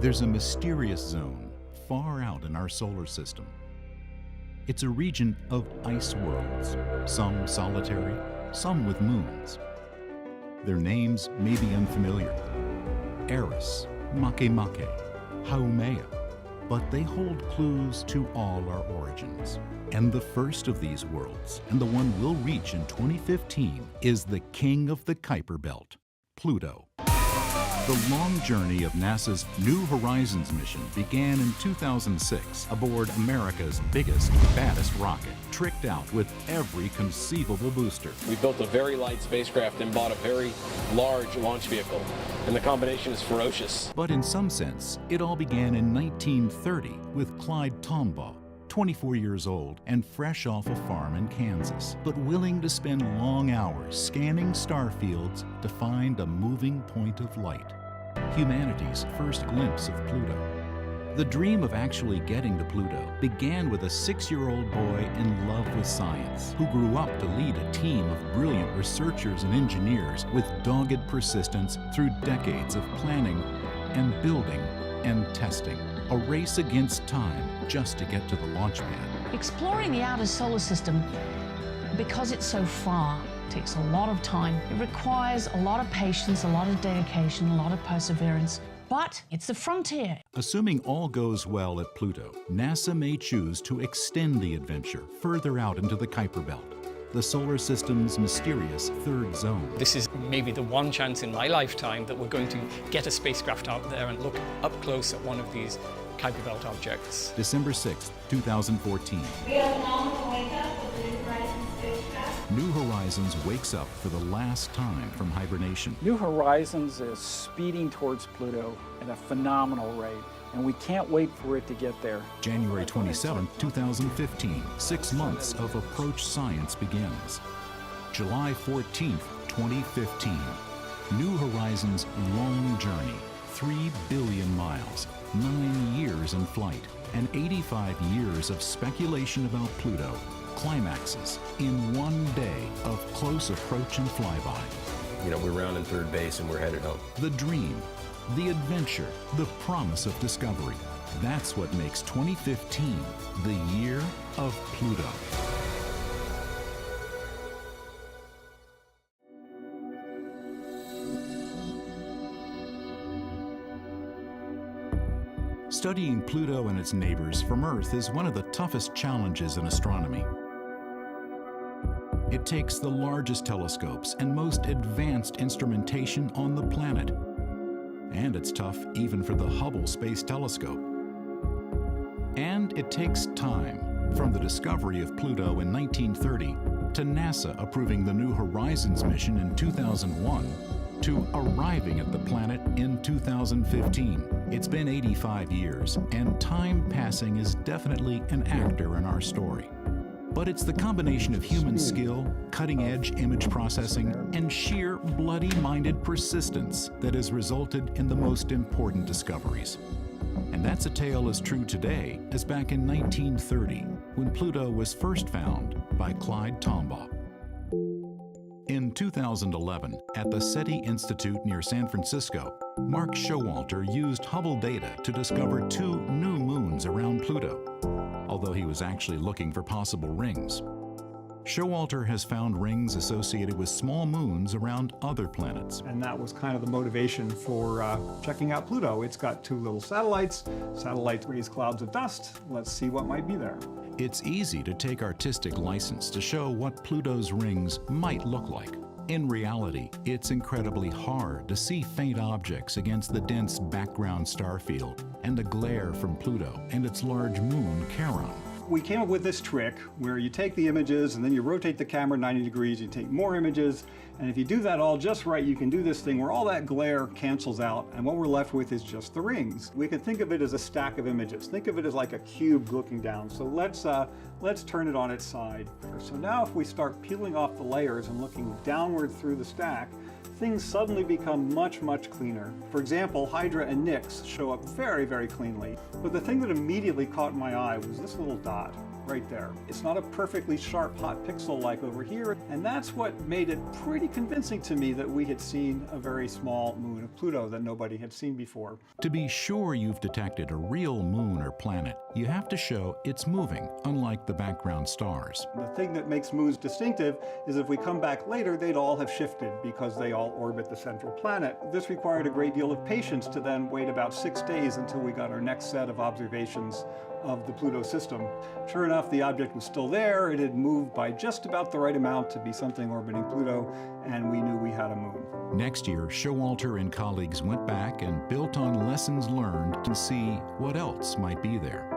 There's a mysterious zone far out in our solar system. It's a region of ice worlds, some solitary, some with moons. Their names may be unfamiliar. Eris, Makemake, Haumea, but they hold clues to all our origins. And the first of these worlds, and the one we'll reach in 2015, is the king of the Kuiper Belt, Pluto. The long journey of NASA's New Horizons mission began in 2006 aboard America's biggest, baddest rocket, tricked out with every conceivable booster. We built a very light spacecraft and bought a very large launch vehicle, and the combination is ferocious. But in some sense, it all began in 1930 with Clyde Tombaugh, 24 years old and fresh off a farm in Kansas, but willing to spend long hours scanning star fields to find a moving point of light. Humanity's first glimpse of Pluto. The dream of actually getting to Pluto began with a 6-year-old boy in love with science, who grew up to lead a team of brilliant researchers and engineers with dogged persistence through decades of planning and building and testing. A race against time just to get to the launch pad. Exploring the outer solar system, because it's so far, takes a lot of time. It requires a lot of patience, a lot of dedication, a lot of perseverance, but it's the frontier. Assuming all goes well at Pluto, NASA may choose to extend the adventure further out into the Kuiper Belt, the solar system's mysterious third zone. This is maybe the one chance in my lifetime that we're going to get a spacecraft out there and look up close at one of these Kuiper Belt objects. December 6, 2014. We have long to wake up with the New Horizons spacecraft. New Horizons wakes up for the last time from hibernation. New Horizons is speeding towards Pluto at a phenomenal rate, and we can't wait for it to get there. January 27, 2015, 6 months of approach science begins. July 14, 2015, New Horizons' long journey, 3 billion miles, 9 years in flight, and 85 years of speculation about Pluto, climaxes in one day of close approach and flyby. You know, we're rounding third base and we're headed home. The dream, the adventure, the promise of discovery. That's what makes 2015 the year of Pluto. Studying Pluto and its neighbors from Earth is one of the toughest challenges in astronomy. It takes the largest telescopes and most advanced instrumentation on the planet. And it's tough even for the Hubble Space Telescope. And it takes time, from the discovery of Pluto in 1930 to NASA approving the New Horizons mission in 2001 to arriving at the planet in 2015. It's been 85 years, and time passing is definitely an actor in our story. But it's the combination of human skill, cutting-edge image processing, and sheer bloody-minded persistence that has resulted in the most important discoveries. And that's a tale as true today as back in 1930, when Pluto was first found by Clyde Tombaugh. In 2011, at the SETI Institute near San Francisco, Mark Showalter used Hubble data to discover 2 new moons around Pluto, although he was actually looking for possible rings. Showalter has found rings associated with small moons around other planets. And that was kind of the motivation for checking out Pluto. It's got 2 little satellites. Satellites raise clouds of dust. Let's see what might be there. It's easy to take artistic license to show what Pluto's rings might look like. In reality, it's incredibly hard to see faint objects against the dense background star field and the glare from Pluto and its large moon, Charon. We came up with this trick where you take the images and then you rotate the camera 90 degrees, you take more images, and if you do that all just right, you can do this thing where all that glare cancels out, and what we're left with is just the rings. We could think of it as a stack of images. Think of it as like a cube looking down. So let's turn it on its side. So now if we start peeling off the layers and looking downward through the stack, things suddenly become much, much cleaner. For example, Hydra and Nix show up very, very cleanly. But the thing that immediately caught my eye was this little dot. right there. It's not a perfectly sharp hot pixel like over here, and that's what made it pretty convincing to me that we had seen a very small moon of Pluto that nobody had seen before. To be sure you've detected a real moon or planet, you have to show it's moving, unlike the background stars. The thing that makes moons distinctive is if we come back later, they'd all have shifted because they all orbit the central planet. This required a great deal of patience to then wait about 6 days until we got our next set of observations of the Pluto system. Sure enough, the object was still there. It had moved by just about the right amount to be something orbiting Pluto, and we knew we had a moon. Next year, Showalter and colleagues went back and built on lessons learned to see what else might be there.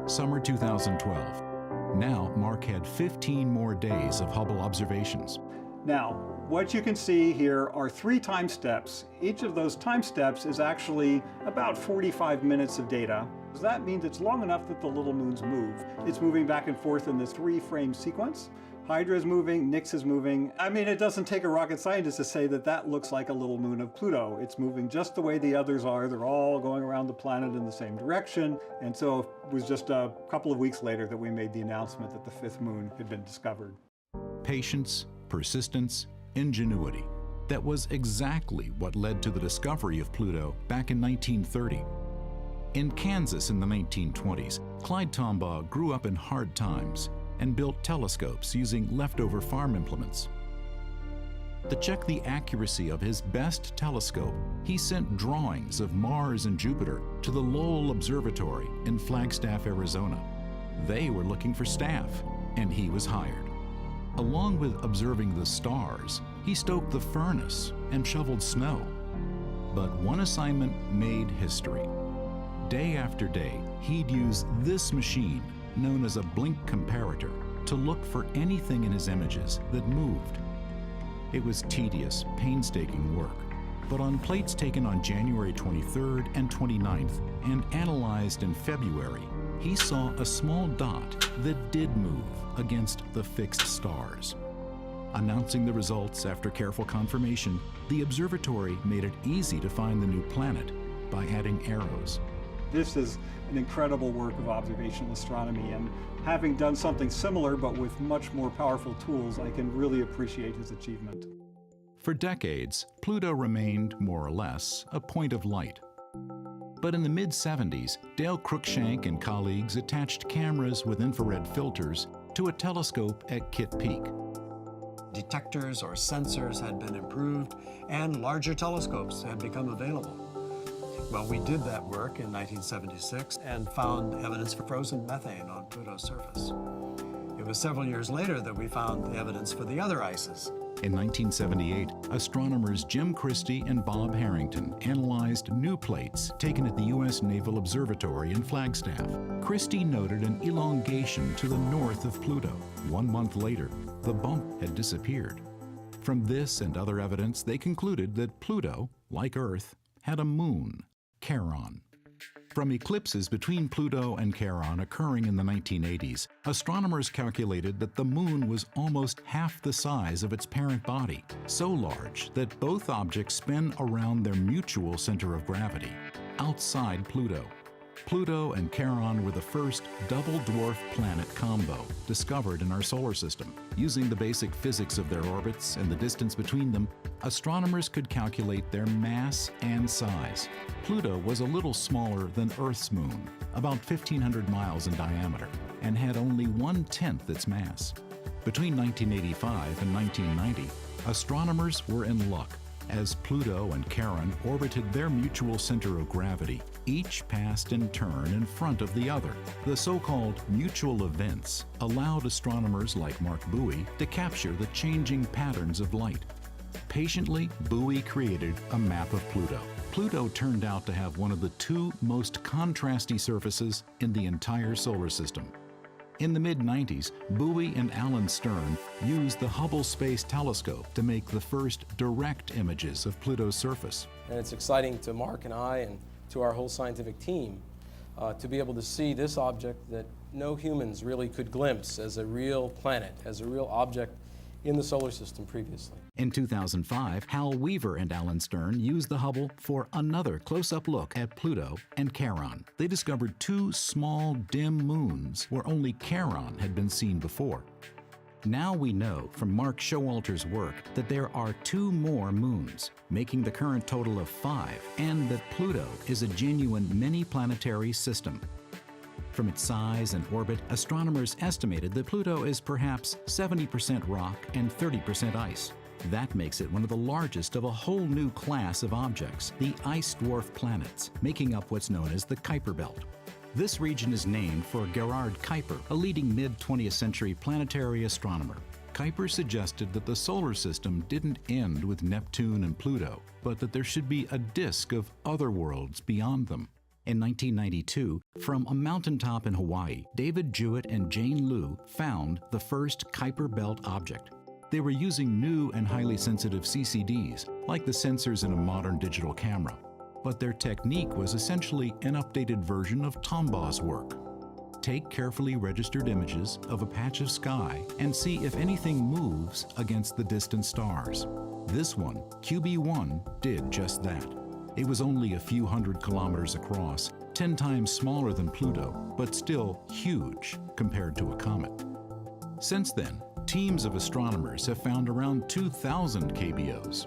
Summer 2012. Now, Mark had 15 more days of Hubble observations. Now, what you can see here are 3 time steps. Each of those time steps is actually about 45 minutes of data. That means it's long enough that the little moons move. It's moving back and forth in this 3-frame sequence. Hydra is moving, Nix is moving. I mean, it doesn't take a rocket scientist to say that that looks like a little moon of Pluto. It's moving just the way the others are. They're all going around the planet in the same direction. And so it was just a couple of weeks later that we made the announcement that the 5th moon had been discovered. Patience, persistence, ingenuity. That was exactly what led to the discovery of Pluto back in 1930. In Kansas in the 1920s, Clyde Tombaugh grew up in hard times and built telescopes using leftover farm implements. To check the accuracy of his best telescope, he sent drawings of Mars and Jupiter to the Lowell Observatory in Flagstaff, Arizona. They were looking for staff, and he was hired. Along with observing the stars, he stoked the furnace and shoveled snow. But one assignment made history. Day after day, he'd use this machine, known as a blink comparator, to look for anything in his images that moved. It was tedious, painstaking work, but on plates taken on January 23rd and 29th and analyzed in February, he saw a small dot that did move against the fixed stars. Announcing the results after careful confirmation, the observatory made it easy to find the new planet by adding arrows. This is an incredible work of observational astronomy, and having done something similar but with much more powerful tools, I can really appreciate his achievement. For decades, Pluto remained, more or less, a point of light. But in the mid-70s, Dale Cruikshank and colleagues attached cameras with infrared filters to a telescope at Kitt Peak. Detectors or sensors had been improved, and larger telescopes had become available. Well, we did that work in 1976 and found evidence for frozen methane on Pluto's surface. It was several years later that we found the evidence for the other ices. In 1978, astronomers Jim Christie and Bob Harrington analyzed new plates taken at the U.S. Naval Observatory in Flagstaff. Christie noted an elongation to the north of Pluto. 1 month later, the bump had disappeared. From this and other evidence, they concluded that Pluto, like Earth, had a moon, Charon. From eclipses between Pluto and Charon occurring in the 1980s, astronomers calculated that the moon was almost half the size of its parent body, so large that both objects spin around their mutual center of gravity, outside Pluto. Pluto and Charon were the first double dwarf planet combo discovered in our solar system. Using the basic physics of their orbits and the distance between them, astronomers could calculate their mass and size. Pluto was a little smaller than Earth's moon, about 1,500 miles in diameter, and had only 1/10 its mass. Between 1985 and 1990, astronomers were in luck. As Pluto and Charon orbited their mutual center of gravity, each passed in turn in front of the other. The so-called mutual events allowed astronomers like Mark Bowie to capture the changing patterns of light. Patiently, Bowie created a map of Pluto. Pluto turned out to have one of the 2 most contrasty surfaces in the entire solar system. In the mid-90s, Bowie and Alan Stern used the Hubble Space Telescope to make the first direct images of Pluto's surface. And it's exciting to Mark and I and to our whole scientific team to be able to see this object that no humans really could glimpse as a real planet, as a real object in the solar system previously. In 2005, Hal Weaver and Alan Stern used the Hubble for another close-up look at Pluto and Charon. They discovered two small, dim moons where only Charon had been seen before. Now we know from Mark Showalter's work that there are two more moons, making the current total of 5, and that Pluto is a genuine many-planetary system. From its size and orbit, astronomers estimated that Pluto is perhaps 70% rock and 30% ice. That makes it one of the largest of a whole new class of objects, the ice dwarf planets, making up what's known as the Kuiper Belt. This region is named for Gerhard Kuiper, a leading mid-20th century planetary astronomer. Kuiper suggested that the solar system didn't end with Neptune and Pluto, but that there should be a disk of other worlds beyond them. In 1992, from a mountaintop in Hawaii, David Jewett and Jane Liu found the first Kuiper Belt object. They were using new and highly sensitive CCDs, like the sensors in a modern digital camera. But their technique was essentially an updated version of Tombaw's work. Take carefully registered images of a patch of sky and see if anything moves against the distant stars. This one, QB1, did just that. It was only a few hundred kilometers across, 10 times smaller than Pluto, but still huge compared to a comet. Since then, teams of astronomers have found around 2,000 KBOs.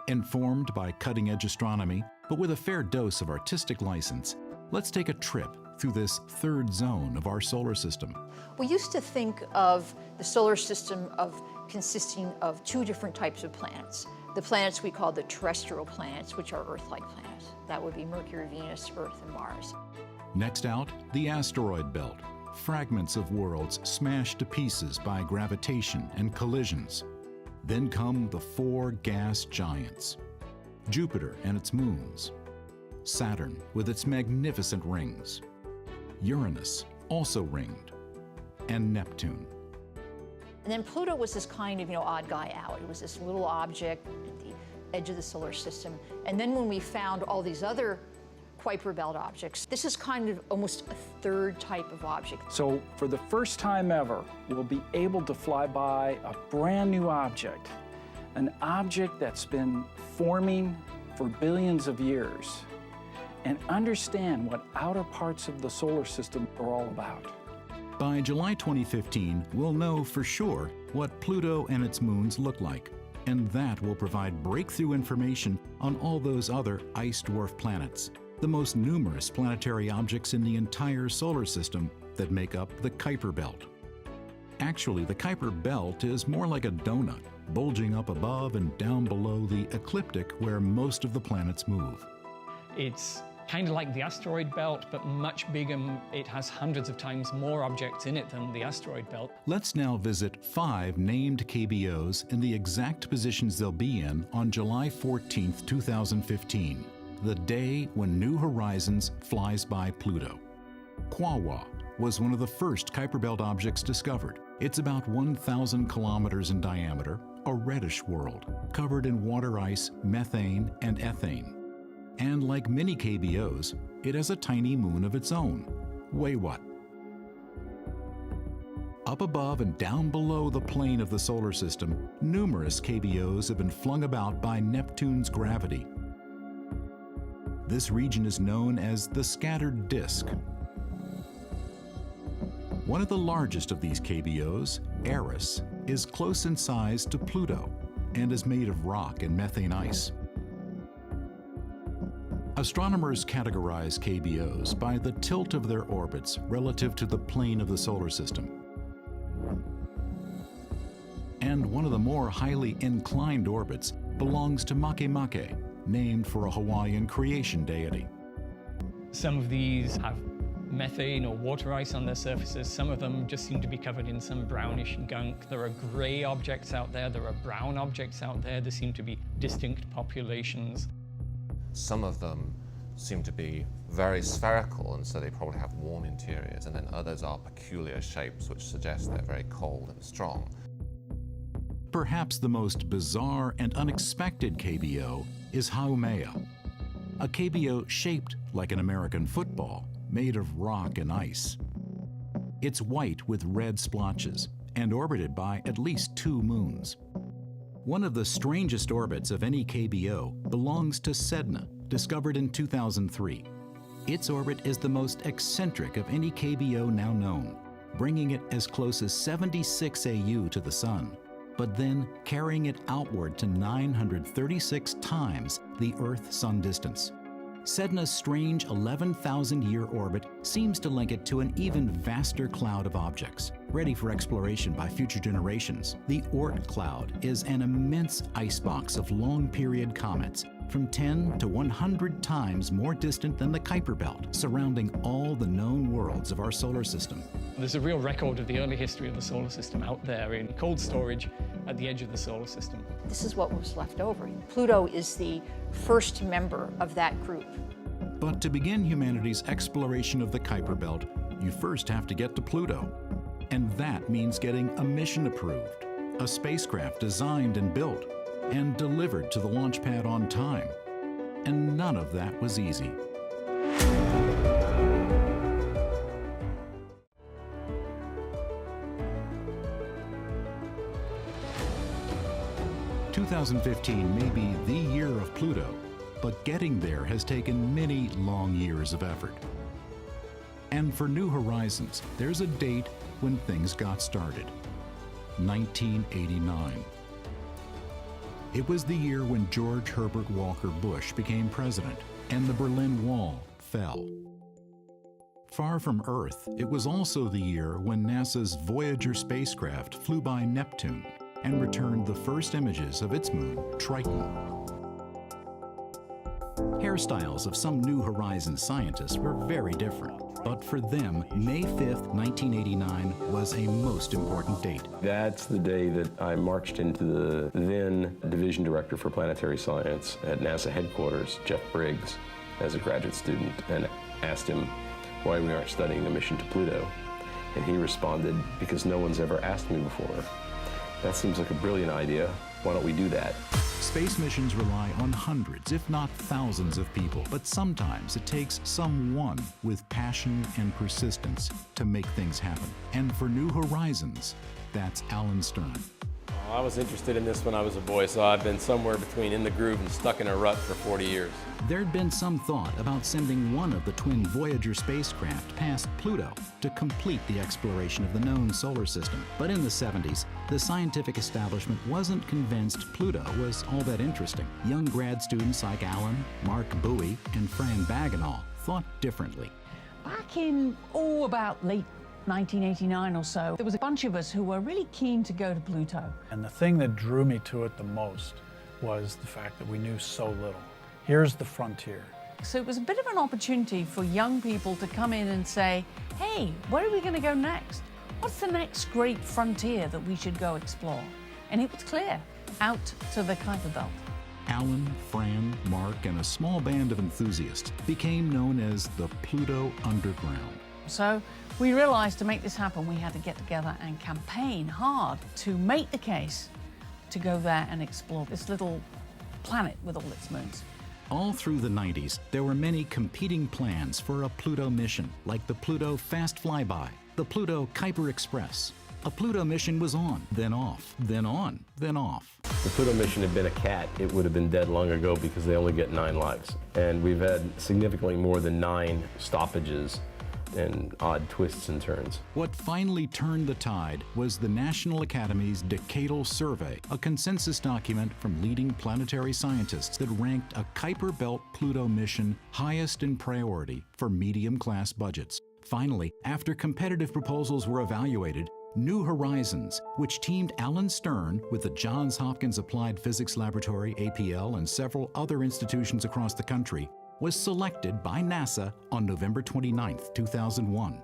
Informed by cutting-edge astronomy, but with a fair dose of artistic license, let's take a trip through this third zone of our solar system. We used to think of the solar system consisting of two different types of planets. The planets we call the terrestrial planets, which are Earth-like planets. That would be Mercury, Venus, Earth, and Mars. Next out, the asteroid belt. Fragments of worlds smashed to pieces by gravitation and collisions. Then come the 4 gas giants. Jupiter and its moons. Saturn with its magnificent rings. Uranus, also ringed. And Neptune. And then Pluto was this kind of, odd guy out. It was this little object at the edge of the solar system. And then when we found all these other Kuiper Belt objects, this is kind of almost a third type of object. So for the first time ever, we'll be able to fly by a brand new object, an object that's been forming for billions of years, and understand what outer parts of the solar system are all about. By July 2015, we'll know for sure what Pluto and its moons look like, and that will provide breakthrough information on all those other ice dwarf planets, the most numerous planetary objects in the entire solar system that make up the Kuiper Belt. Actually, the Kuiper Belt is more like a donut, bulging up above and down below the ecliptic where most of the planets move. It's kind of like the asteroid belt, but much bigger. It has hundreds of times more objects in it than the asteroid belt. Let's now visit 5 named KBOs in the exact positions they'll be in on July 14th, 2015, the day when New Horizons flies by Pluto. Quawa was one of the first Kuiper Belt objects discovered. It's about 1,000 kilometers in diameter, a reddish world, covered in water ice, methane, and ethane. And like many KBOs, it has a tiny moon of its own, Wayuut. Up above and down below the plane of the solar system, numerous KBOs have been flung about by Neptune's gravity. This region is known as the scattered disk. One of the largest of these KBOs, Eris, is close in size to Pluto and is made of rock and methane ice. Astronomers categorize KBOs by the tilt of their orbits relative to the plane of the solar system. And one of the more highly inclined orbits belongs to Makemake, named for a Hawaiian creation deity. Some of these have methane or water ice on their surfaces. Some of them just seem to be covered in some brownish gunk. There are gray objects out there. There are brown objects out there. There seem to be distinct populations. Some of them seem to be very spherical, and so they probably have warm interiors, and then others are peculiar shapes which suggest they're very cold and strong. Perhaps the most bizarre and unexpected KBO is Haumea, a KBO shaped like an American football, made of rock and ice. It's white with red splotches, and orbited by at least 2 moons. One of the strangest orbits of any KBO belongs to Sedna, discovered in 2003. Its orbit is the most eccentric of any KBO now known, bringing it as close as 76 AU to the Sun, but then carrying it outward to 936 times the Earth-Sun distance. Sedna's strange 11,000-year orbit seems to link it to an even vaster cloud of objects, ready for exploration by future generations. The Oort cloud is an immense icebox of long-period comets, from 10 to 100 times more distant than the Kuiper Belt, surrounding all the known worlds of our solar system. There's a real record of the early history of the solar system out there in cold storage at the edge of the solar system. This is what was left over. Pluto is the first member of that group. But to begin humanity's exploration of the Kuiper Belt, you first have to get to Pluto. And that means getting a mission approved, a spacecraft designed and built, and delivered to the launch pad on time. And none of that was easy. "2015 may be the year of Pluto, but getting there has taken many long years of effort. And for New Horizons, there's a date when things got started: 1989. It was the year when George Herbert Walker Bush became president and the Berlin Wall fell. Far from Earth, it was also the year when NASA's Voyager spacecraft flew by Neptune and returned the first images of its moon, Triton. Hairstyles of some New Horizons scientists were very different, but for them, May 5th, 1989 was a most important date. That's the day that I marched into the then division director for planetary science at NASA headquarters, Jeff Briggs, as a graduate student, and asked him why we aren't studying a mission to Pluto. And he responded, "Because no one's ever asked me before. That seems like a brilliant idea. Why don't we do that?" Space missions rely on hundreds, if not thousands of people, but sometimes it takes someone with passion and persistence to make things happen. And for New Horizons, that's Alan Stern. I was interested in this when I was a boy, so I've been somewhere between in the groove and stuck in a rut for 40 years. There'd been some thought about sending one of the twin Voyager spacecraft past Pluto to complete the exploration of the known solar system. But in the 70s, the scientific establishment wasn't convinced Pluto was all that interesting. Young grad students like Alan, Mark Bowie, and Fran Bagenal thought differently. Back in, about late 1989 or so, there was a bunch of us who were really keen to go to Pluto. And the thing that drew me to it the most was the fact that we knew so little. Here's the frontier. So it was a bit of an opportunity for young people to come in and say, hey, where are we going to go next? What's the next great frontier that we should go explore? And it was clear, out to the Kuiper Belt. Alan, Fran, Mark, and a small band of enthusiasts became known as the Pluto Underground. So we realized to make this happen, we had to get together and campaign hard to make the case to go there and explore this little planet with all its moons. All through the 90s, there were many competing plans for a Pluto mission, like the Pluto Fast Flyby, the Pluto Kuiper Express. A Pluto mission was on, then off, then on, then off. If the Pluto mission had been a cat, it would have been dead long ago because they only get 9 lives. And we've had significantly more than 9 stoppages and odd twists and turns. What finally turned the tide was the National Academy's Decadal Survey, a consensus document from leading planetary scientists that ranked a Kuiper Belt Pluto mission highest in priority for medium-class budgets. Finally, after competitive proposals were evaluated, New Horizons, which teamed Alan Stern with the Johns Hopkins Applied Physics Laboratory, APL, and several other institutions across the country, was selected by NASA on November 29, 2001.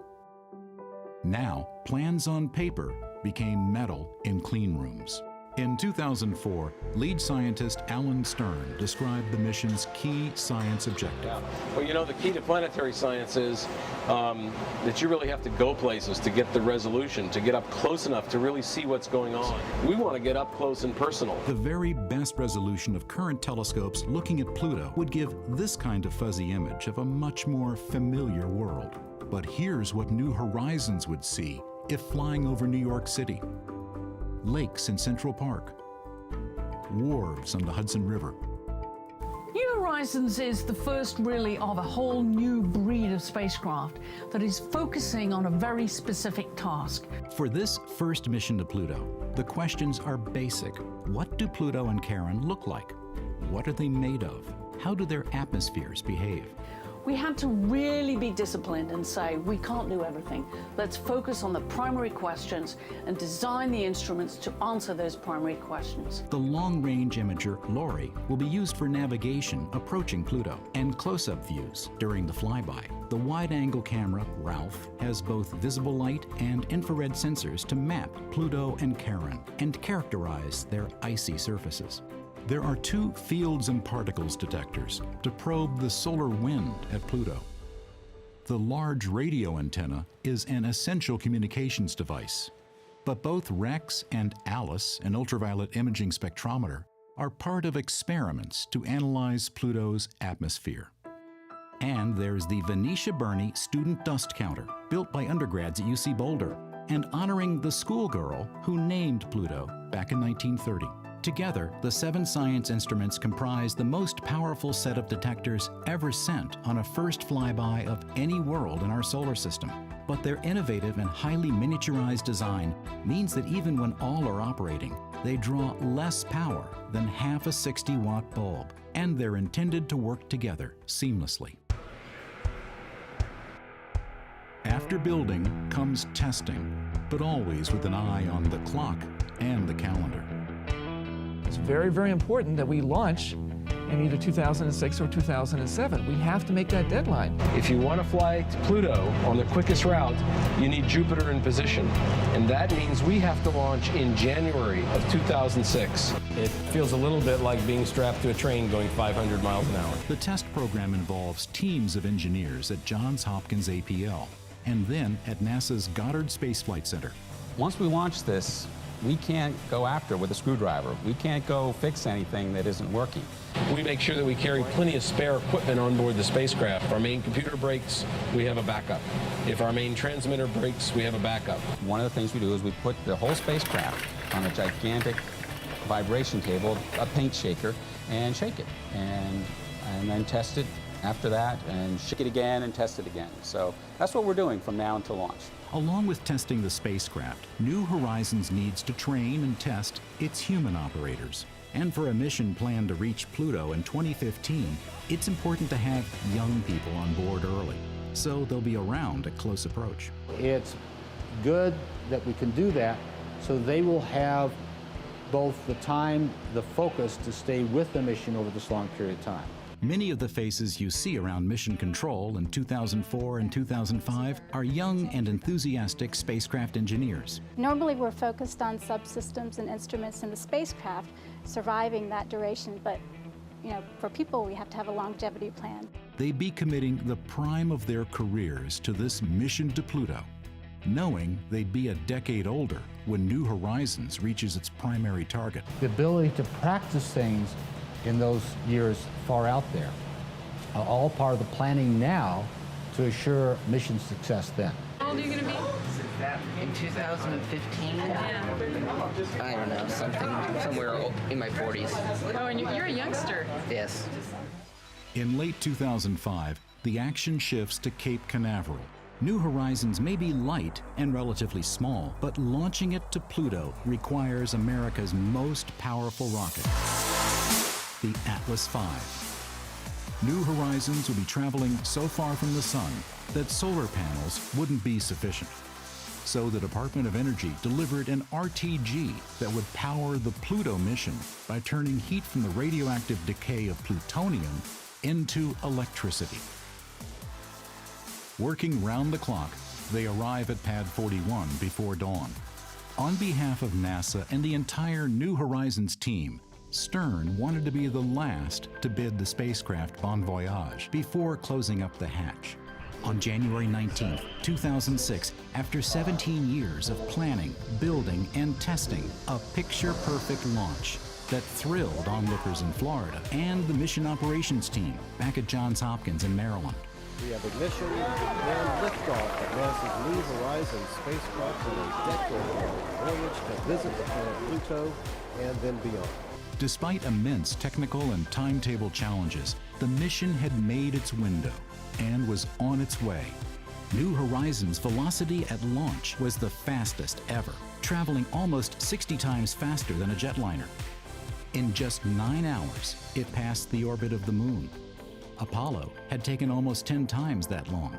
Now, plans on paper became metal in clean rooms. In 2004, lead scientist Alan Stern described the mission's key science objective. Well, you know, the key to planetary science is that you really have to go places to get the resolution, to get up close enough to really see what's going on. We want to get up close and personal. The very best resolution of current telescopes looking at Pluto would give this kind of fuzzy image of a much more familiar world. But here's what New Horizons would see if flying over New York City, lakes in Central Park, wharves on the Hudson River. New Horizons is the first really of a whole new breed of spacecraft that is focusing on a very specific task. For this first mission to Pluto, the questions are basic. What do Pluto and Charon look like? What are they made of? How do their atmospheres behave? We had to really be disciplined and say, we can't do everything. Let's focus on the primary questions and design the instruments to answer those primary questions. The long-range imager, LORRI, will be used for navigation approaching Pluto and close-up views during the flyby. The wide-angle camera, RALPH, has both visible light and infrared sensors to map Pluto and Charon and characterize their icy surfaces. There are 2 fields and particles detectors to probe the solar wind at Pluto. The large radio antenna is an essential communications device, but both REX and ALICE, an ultraviolet imaging spectrometer, are part of experiments to analyze Pluto's atmosphere. And there's the Venetia Burney Student Dust Counter, built by undergrads at UC Boulder, and honoring the schoolgirl who named Pluto back in 1930. Together, the 7 science instruments comprise the most powerful set of detectors ever sent on a first flyby of any world in our solar system. But their innovative and highly miniaturized design means that even when all are operating, they draw less power than half a 60-watt bulb, and they're intended to work together seamlessly. After building comes testing, but always with an eye on the clock and the calendar. It's very, very important that we launch in either 2006 or 2007. We have to make that deadline. If you want to fly to Pluto on the quickest route, you need Jupiter in position. And that means we have to launch in January of 2006. It feels a little bit like being strapped to a train going 500 miles an hour. The test program involves teams of engineers at Johns Hopkins APL and then at NASA's Goddard Space Flight Center. Once we launch this, we can't go after with a screwdriver. We can't go fix anything that isn't working. We make sure that we carry plenty of spare equipment on board the spacecraft. If our main computer breaks, we have a backup. If our main transmitter breaks, we have a backup. One of the things we do is we put the whole spacecraft on a gigantic vibration table, a paint shaker, and shake it. And then test it after that, and shake it again and test it again. So that's what we're doing from now until launch. Along with testing the spacecraft, New Horizons needs to train and test its human operators. And for a mission planned to reach Pluto in 2015, it's important to have young people on board early, so they'll be around at close approach. It's good that we can do that, so they will have both the time, the focus to stay with the mission over this long period of time. Many of the faces you see around Mission Control in 2004 and 2005 are young and enthusiastic spacecraft engineers. Normally we're focused on subsystems and instruments in the spacecraft surviving that duration, but for people we have to have a longevity plan. They'd be committing the prime of their careers to this mission to Pluto, knowing they'd be a decade older when New Horizons reaches its primary target. The ability to practice things in those years far out there are all part of the planning now to assure mission success then. How old are you going to be? In 2015? I don't know, somewhere in my 40s. Oh, and you're a youngster. Yes. In late 2005, the action shifts to Cape Canaveral. New Horizons may be light and relatively small, but launching it to Pluto requires America's most powerful rocket, the Atlas V. New Horizons will be traveling so far from the sun that solar panels wouldn't be sufficient. So the Department of Energy delivered an RTG that would power the Pluto mission by turning heat from the radioactive decay of plutonium into electricity. Working round the clock, they arrive at Pad 41 before dawn. On behalf of NASA and the entire New Horizons team, Stern wanted to be the last to bid the spacecraft bon voyage before closing up the hatch. On January 19, 2006, after 17 years of planning, building, and testing, a picture-perfect launch that thrilled onlookers in Florida and the mission operations team back at Johns Hopkins in Maryland. We have ignition and liftoff of NASA's New Horizons spacecraft on a decade-long voyage to visit the planet Pluto and then beyond. Despite immense technical and timetable challenges, the mission had made its window and was on its way. New Horizons' velocity at launch was the fastest ever, traveling almost 60 times faster than a jetliner. In just 9 hours, it passed the orbit of the Moon. Apollo had taken almost 10 times that long.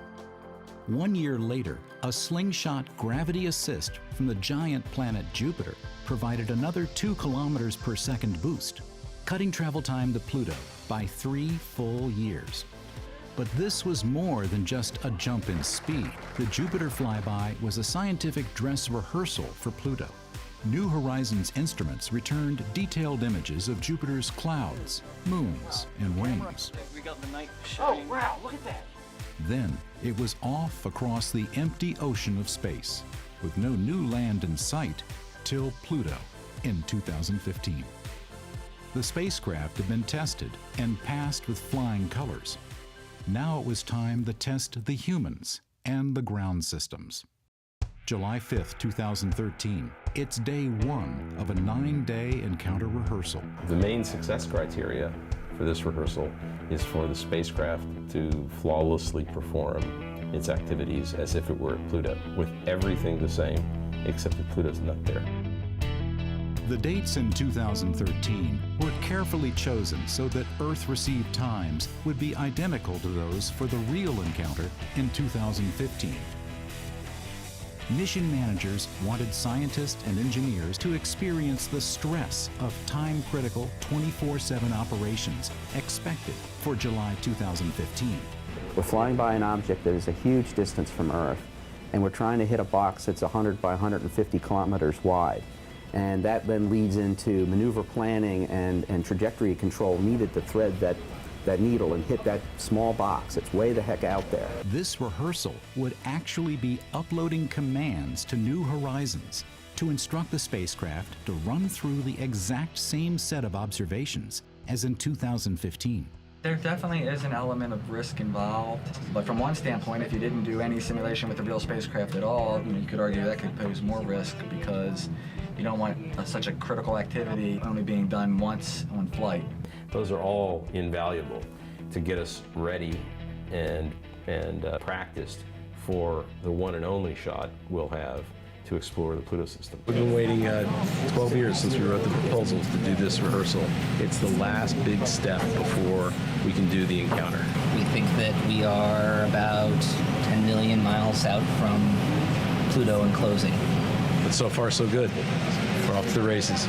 1 year later, a slingshot gravity assist from the giant planet Jupiter provided another 2 kilometers per second boost, cutting travel time to Pluto by 3 full years. But this was more than just a jump in speed. The Jupiter flyby was a scientific dress rehearsal for Pluto. New Horizons instruments returned detailed images of Jupiter's clouds, moons, and rings. We got the night shine. Oh, wow, look at that. Then it was off across the empty ocean of space, with no new land in sight till Pluto in 2015. The spacecraft had been tested and passed with flying colors. Now it was time to test the humans and the ground systems. July 5th, 2013, it's day 1 of a 9-day encounter rehearsal. The main success criteria for this rehearsal is for the spacecraft to flawlessly perform its activities as if it were at Pluto, with everything the same, except that Pluto's not there. The dates in 2013 were carefully chosen so that Earth received times would be identical to those for the real encounter in 2015. Mission managers wanted scientists and engineers to experience the stress of time-critical 24/7 operations expected for July 2015. We're flying by an object that is a huge distance from Earth, and we're trying to hit a box that's 100 by 150 kilometers wide. And that then leads into maneuver planning and trajectory control needed to thread that needle and hit that small box. It's way the heck out there. This rehearsal would actually be uploading commands to New Horizons to instruct the spacecraft to run through the exact same set of observations as in 2015. There definitely is an element of risk involved, but from one standpoint, if you didn't do any simulation with the real spacecraft at all, you could argue that could pose more risk because you don't want such a critical activity only being done once on flight. Those are all invaluable to get us ready and practiced for the one and only shot we'll have to explore the Pluto system. We've been waiting 12 years since we wrote the proposals to do this rehearsal. It's the last big step before we can do the encounter. We think that we are about 10 million miles out from Pluto and closing. But so far, so good. We're off to the races.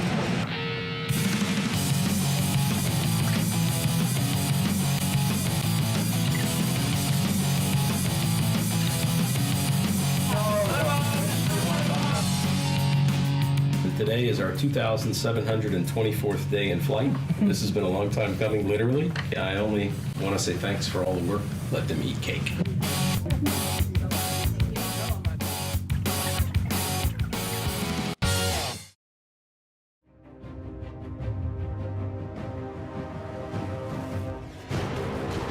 Today is our 2,724th day in flight. This has been a long time coming, literally. I only want to say thanks for all the work. Let them eat cake.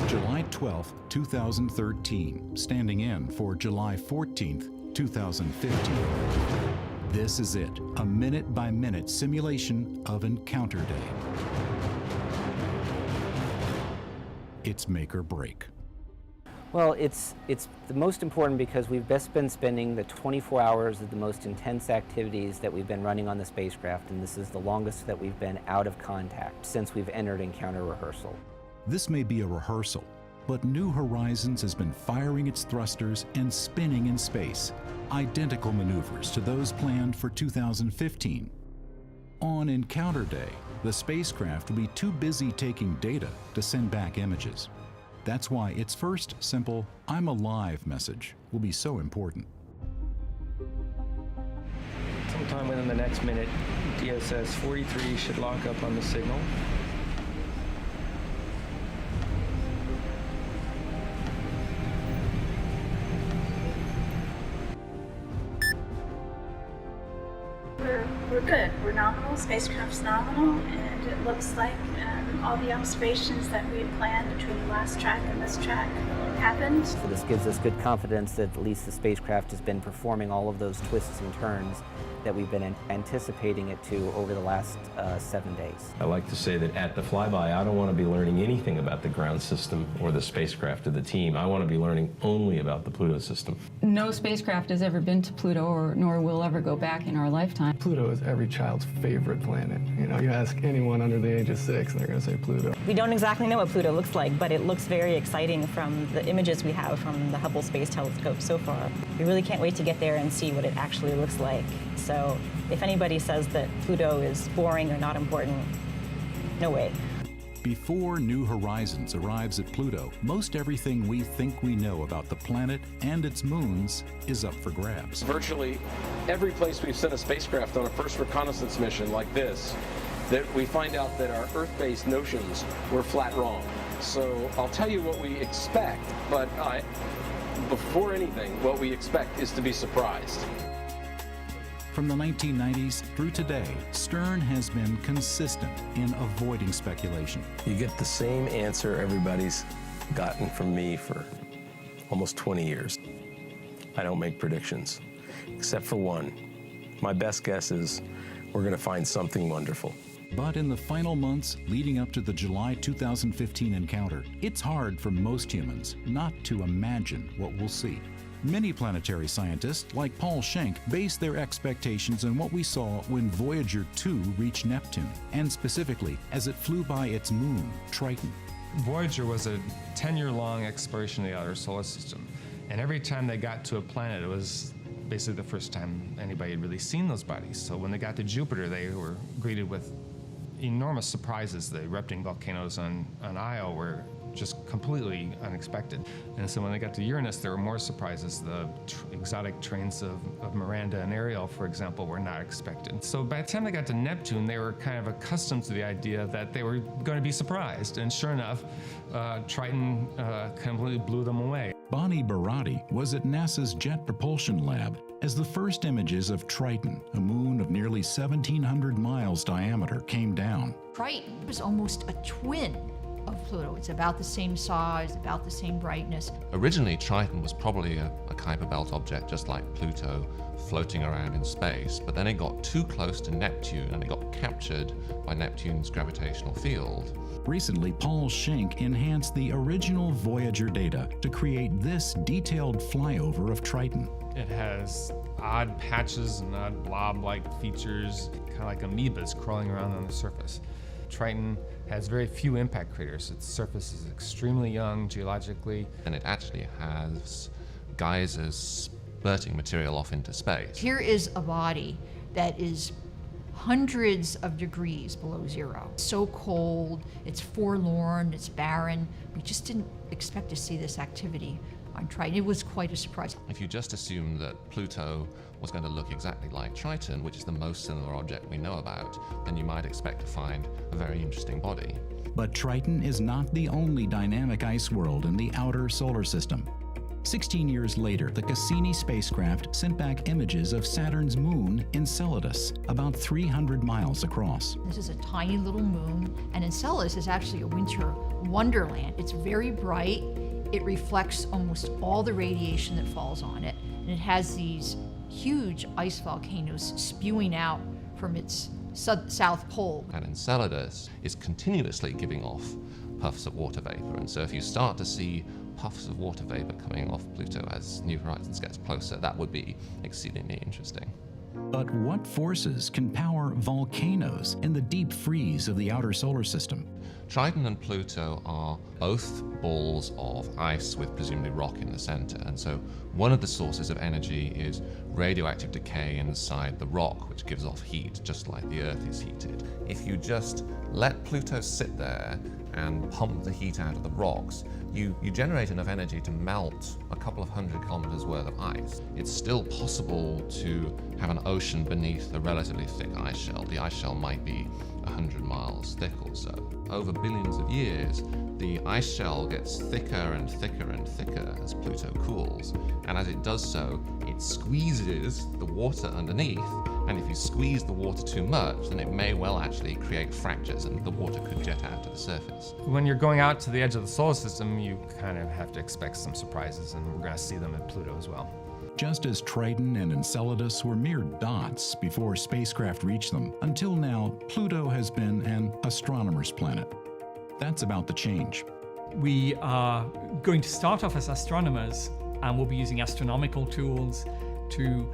July 12th, 2013, standing in for July 14th, 2015. This is it, a minute-by-minute simulation of Encounter Day. It's make or break. Well, it's the most important because we've best been spending the 24 hours of the most intense activities that we've been running on the spacecraft, and this is the longest that we've been out of contact since we've entered encounter rehearsal. This may be a rehearsal, but New Horizons has been firing its thrusters and spinning in space, identical maneuvers to those planned for 2015. On Encounter Day, the spacecraft will be too busy taking data to send back images. That's why its first simple "I'm alive" message will be so important. Sometime within the next minute, DSS 43 should lock up on the signal. We're good. We're nominal. Spacecraft's nominal, and it looks like all the observations that we had planned between the last track and this track happened. So this gives us good confidence that at least the spacecraft has been performing all of those twists and turns that we've been anticipating it to over the last 7 days. I like to say that at the flyby, I don't want to be learning anything about the ground system or the spacecraft or the team. I want to be learning only about the Pluto system. No spacecraft has ever been to Pluto, nor will ever go back in our lifetime. Pluto is every child's favorite planet. You know, you ask anyone under the age of 6, and they're going to say Pluto. We don't exactly know what Pluto looks like, but it looks very exciting from the images we have from the Hubble Space Telescope so far. We really can't wait to get there and see what it actually looks like. So if anybody says that Pluto is boring or not important, no way. Before New Horizons arrives at Pluto, most everything we think we know about the planet and its moons is up for grabs. Virtually every place we've sent a spacecraft on a first reconnaissance mission like this, that we find out that our Earth-based notions were flat wrong. So I'll tell you what we expect, but before anything, what we expect is to be surprised. From the 1990s through today, Stern has been consistent in avoiding speculation. You get the same answer everybody's gotten from me for almost 20 years. I don't make predictions, except for one. My best guess is we're going to find something wonderful. But in the final months leading up to the July 2015 encounter, it's hard for most humans not to imagine what we'll see. Many planetary scientists, like Paul Schenk, base their expectations on what we saw when Voyager 2 reached Neptune, and specifically as it flew by its moon, Triton. Voyager was a 10-year-long exploration of the outer solar system, and every time they got to a planet, it was basically the first time anybody had really seen those bodies. So when they got to Jupiter, they were greeted with enormous surprises. The erupting volcanoes on Io were just completely unexpected. And so when they got to Uranus, there were more surprises. The exotic trains of Miranda and Ariel, for example, were not expected. So by the time they got to Neptune, they were kind of accustomed to the idea that they were going to be surprised. And sure enough, Triton completely blew them away. Bonnie Barati was at NASA's Jet Propulsion Lab as the first images of Triton, a moon of nearly 1,700 miles diameter, came down. Triton was almost a twin of Pluto. It's about the same size, about the same brightness. Originally, Triton was probably a Kuiper Belt object just like Pluto, floating around in space, but then it got too close to Neptune and it got captured by Neptune's gravitational field. Recently, Paul Schenk enhanced the original Voyager data to create this detailed flyover of Triton. It has odd patches and odd blob-like features, kind of like amoebas crawling around on the surface. Triton has very few impact craters. Its surface is extremely young geologically. And it actually has geysers spurting material off into space. Here is a body that is hundreds of degrees below zero. It's so cold, it's forlorn, it's barren. We just didn't expect to see this activity on Triton. It was quite a surprise. If you just assume that Pluto was going to look exactly like Triton, which is the most similar object we know about, then you might expect to find a very interesting body. But Triton is not the only dynamic ice world in the outer solar system. 16 years later, the Cassini spacecraft sent back images of Saturn's moon, Enceladus, about 300 miles across. This is a tiny little moon, and Enceladus is actually a winter wonderland. It's very bright. It reflects almost all the radiation that falls on it, and it has these huge ice volcanoes spewing out from its south pole. And Enceladus is continuously giving off puffs of water vapor, and so if you start to see puffs of water vapor coming off Pluto as New Horizons gets closer, that would be exceedingly interesting. But what forces can power volcanoes in the deep freeze of the outer solar system? Triton and Pluto are both balls of ice with presumably rock in the center, and so one of the sources of energy is radioactive decay inside the rock, which gives off heat, just like the Earth is heated. If you just let Pluto sit there and pump the heat out of the rocks, you generate enough energy to melt a couple of 100 kilometers worth of ice. It's still possible to have an ocean beneath a relatively thick ice shell. The ice shell might be 100 miles thick or so. Over billions of years, the ice shell gets thicker and thicker and thicker as Pluto cools, and as it does so, it squeezes the water underneath, and if you squeeze the water too much, then it may well actually create fractures and the water could jet out to the surface. When you're going out to the edge of the solar system, you kind of have to expect some surprises, and we're going to see them at Pluto as well. Just as Triton and Enceladus were mere dots before spacecraft reached them, until now, Pluto has been an astronomer's planet. That's about to change. We are going to start off as astronomers, and we'll be using astronomical tools to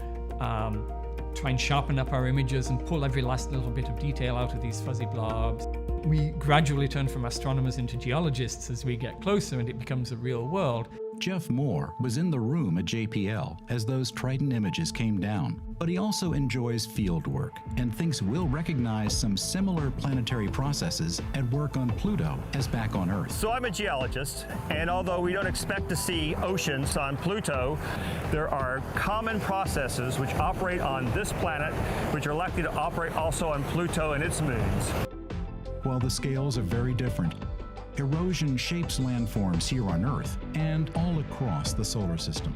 try and sharpen up our images and pull every last little bit of detail out of these fuzzy blobs. We gradually turn from astronomers into geologists as we get closer and it becomes a real world. Jeff Moore was in the room at JPL as those Triton images came down, but he also enjoys field work and thinks we'll recognize some similar planetary processes at work on Pluto as back on Earth. So I'm a geologist, and although we don't expect to see oceans on Pluto, there are common processes which operate on this planet, which are likely to operate also on Pluto and its moons. While the scales are very different, erosion shapes landforms here on Earth and all across the solar system.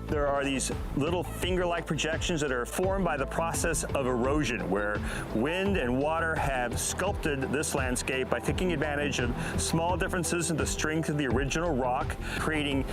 There are these little finger-like projections that are formed by the process of erosion, where wind and water have sculpted this landscape by taking advantage of small differences in the strength of the original rock, creating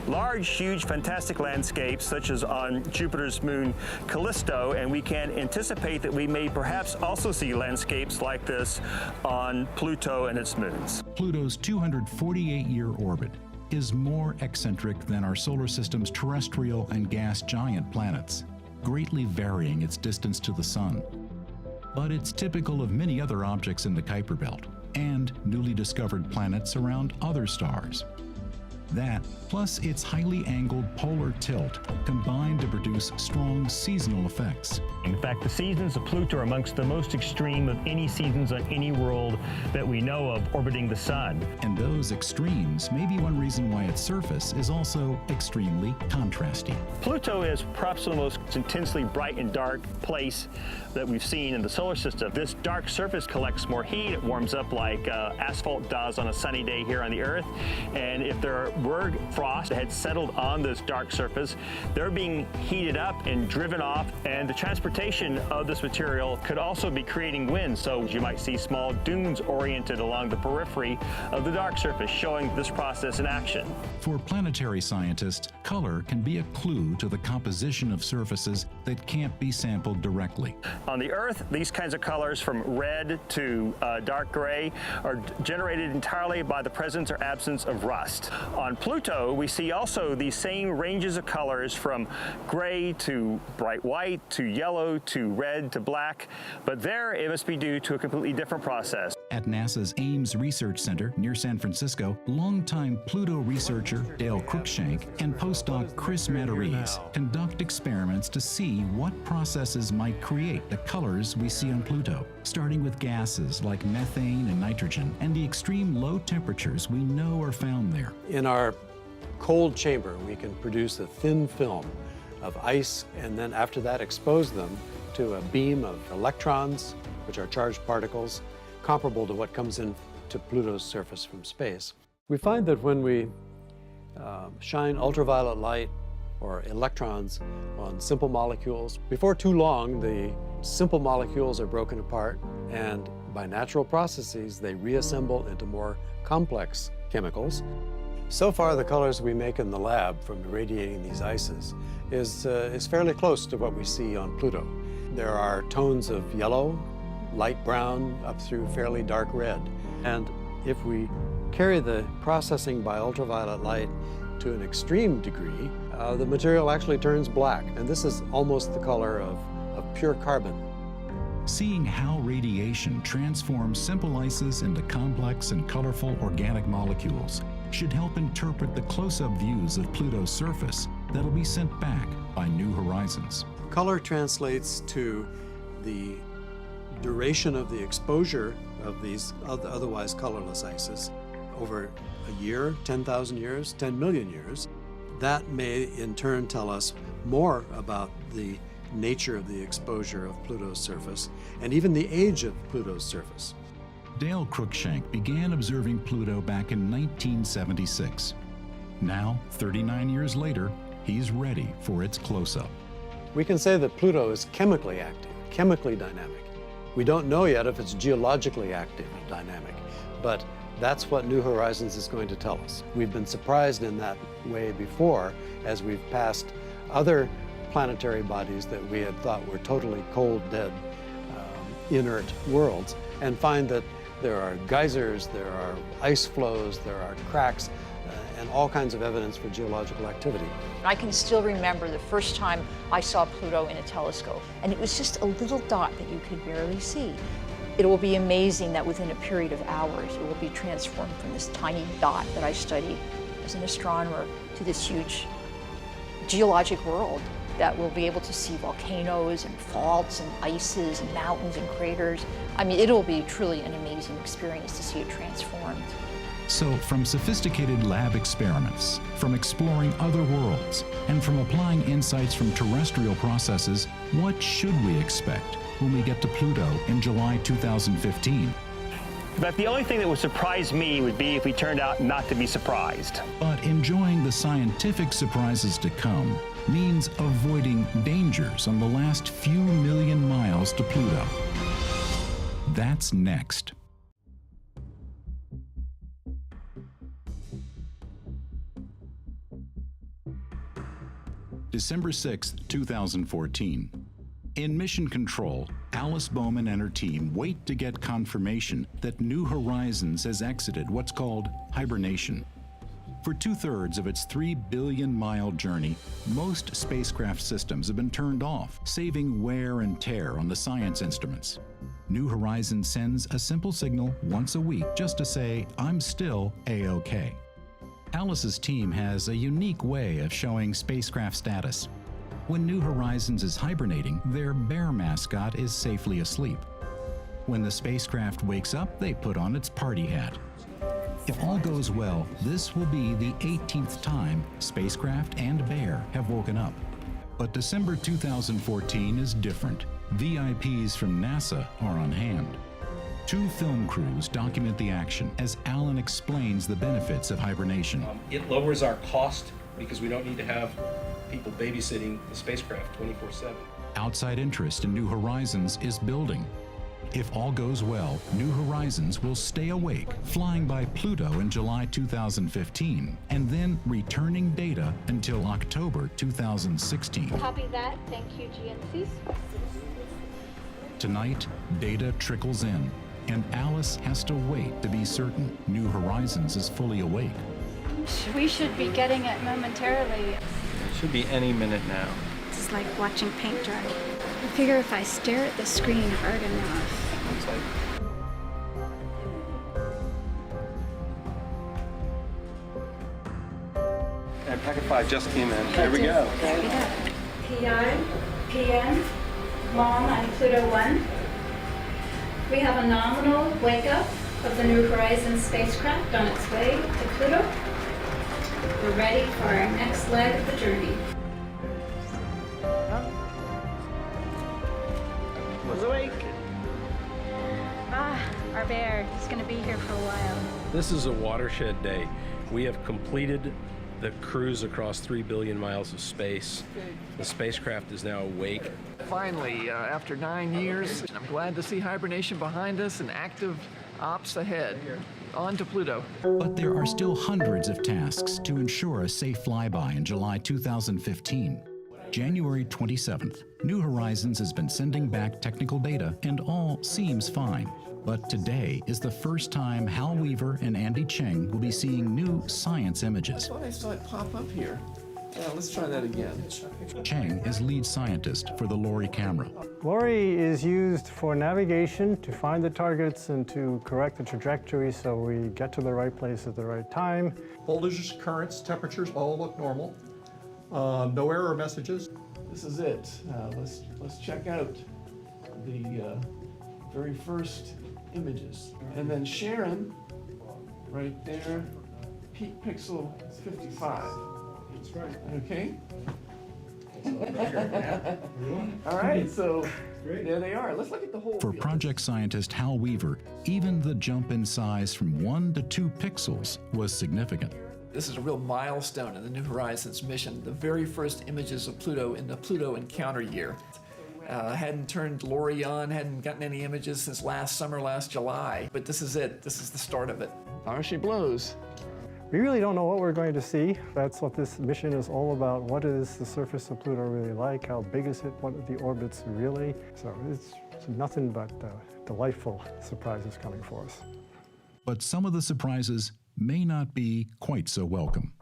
large, huge, fantastic landscapes, such as on Jupiter's moon Callisto, and we can anticipate that we may perhaps also see landscapes like this on Pluto and its moons. Pluto's 248-year orbit is more eccentric than our solar system's terrestrial and gas giant planets, greatly varying its distance to the Sun. But it's typical of many other objects in the Kuiper Belt and newly discovered planets around other stars. That, plus its highly angled polar tilt, combine to produce strong seasonal effects. In fact, the seasons of Pluto are amongst the most extreme of any seasons on any world that we know of orbiting the Sun. And those extremes may be one reason why its surface is also extremely contrasty. Pluto is perhaps the most intensely bright and dark place that we've seen in the solar system. This dark surface collects more heat. It warms up like asphalt does on a sunny day here on the Earth. And if there were frost that had settled on this dark surface, they're being heated up and driven off, and the transportation of this material could also be creating wind. So you might see small dunes oriented along the periphery of the dark surface, showing this process in action. For planetary scientists, color can be a clue to the composition of surfaces that can't be sampled directly. On the Earth, these kinds of colors from red to dark gray are generated entirely by the presence or absence of rust. On Pluto, we see also these same ranges of colors from gray to bright white to yellow to red to black, but there it must be due to a completely different process. At NASA's Ames Research Center near San Francisco, longtime Pluto researcher Dale Cruikshank and postdoc Chris Matarese conduct experiments to see what processes might create the colors we see on Pluto, starting with gases like methane and nitrogen and the extreme low temperatures we know are found there. In our cold chamber, we can produce a thin film of ice and then after that expose them to a beam of electrons, which are charged particles, comparable to what comes into Pluto's surface from space. We find that when we shine ultraviolet light or electrons on simple molecules, before too long the simple molecules are broken apart, and by natural processes they reassemble into more complex chemicals. So far the colors we make in the lab from irradiating these ices is fairly close to what we see on Pluto. There are tones of yellow, light brown, up through fairly dark red. And if we carry the processing by ultraviolet light to an extreme degree, the material actually turns black. And this is almost the color of pure carbon. Seeing how radiation transforms simple ices into complex and colorful organic molecules should help interpret the close-up views of Pluto's surface that'll be sent back by New Horizons. Color translates to the duration of the exposure of these otherwise colorless ices over a year, 10,000 years, 10 million years. That may in turn tell us more about the nature of the exposure of Pluto's surface and even the age of Pluto's surface. Dale Cruikshank began observing Pluto back in 1976. Now, 39 years later, he's ready for its close-up. We can say that Pluto is chemically active, chemically dynamic. We don't know yet if it's geologically active and dynamic, but that's what New Horizons is going to tell us. We've been surprised in that way before as we've passed other planetary bodies that we had thought were totally cold, dead, inert worlds, and find that there are geysers, there are ice flows, there are cracks, and all kinds of evidence for geological activity. I can still remember the first time I saw Pluto in a telescope, and it was just a little dot that you could barely see. It will be amazing that within a period of hours, it will be transformed from this tiny dot that I studied as an astronomer to this huge geologic world that will be able to see volcanoes and faults and ices and mountains and craters. I mean, it'll be truly an amazing experience to see it transformed. So, from sophisticated lab experiments, from exploring other worlds, and from applying insights from terrestrial processes, what should we expect when we get to Pluto in July 2015? But the only thing that would surprise me would be if we turned out not to be surprised. But enjoying the scientific surprises to come means avoiding dangers on the last few million miles to Pluto. That's next. December 6, 2014. In Mission Control, Alice Bowman and her team wait to get confirmation that New Horizons has exited what's called hibernation. For 2/3 of its 3 billion-mile journey, most spacecraft systems have been turned off, saving wear and tear on the science instruments. New Horizons sends a simple signal once a week just to say, "I'm still A-OK." Alice's team has a unique way of showing spacecraft status. When New Horizons is hibernating, their bear mascot is safely asleep. When the spacecraft wakes up, they put on its party hat. If all goes well, this will be the 18th time spacecraft and bear have woken up. But December 2014 is different. VIPs from NASA are on hand. 2 film crews document the action as Alan explains the benefits of hibernation. It lowers our cost because we don't need to have people babysitting the spacecraft 24/7. Outside interest in New Horizons is building. If all goes well, New Horizons will stay awake, flying by Pluto in July 2015, and then returning data until October 2016. Copy that. Thank you, GNCs. Tonight, data trickles in, and Alice has to wait to be certain New Horizons is fully awake. We should be getting it momentarily. It should be any minute now. It's like watching paint dry. I figure if I stare at the screen hard enough. And packet 5 just came in. Here we go. PI, PM, Mom on Pluto 1. We have a nominal wake-up of the New Horizons spacecraft on its way to Pluto. We're ready for our next leg of the journey. Was awake. Our bear. He's going to be here for a while. This is a watershed day. We have completed the cruise across 3 billion miles of space. The spacecraft is now awake. Finally, after 9 years, I'm glad to see hibernation behind us and active ops ahead. On to Pluto. But there are still hundreds of tasks to ensure a safe flyby in July 2015. January 27th, New Horizons has been sending back technical data and all seems fine. But today is the first time Hal Weaver and Andy Cheng will be seeing new science images. I thought I saw it pop up here. Yeah, let's try that again. Cheng is lead scientist for the LORRI camera. LORRI is used for navigation to find the targets and to correct the trajectory so we get to the right place at the right time. Voltages, currents, temperatures all look normal. No error messages. This is it. Let's check out the very first images. And then Sharon, right there, peak pixel 55. That's right. Okay. All right, so there they are. Let's look at the whole For field. project scientist Hal Weaver, even the jump in size from 1 to 2 pixels was significant. This is a real milestone in the New Horizons mission, the very first images of Pluto in the Pluto encounter year. Hadn't turned Lori on, hadn't gotten any images since last summer, last July, but this is it. This is the start of it. There she blows. We really don't know what we're going to see. That's what this mission is all about. What is the surface of Pluto really like? How big is it? What are the orbits really? So it's nothing but delightful surprises coming for us. But some of the surprises may not be quite so welcome.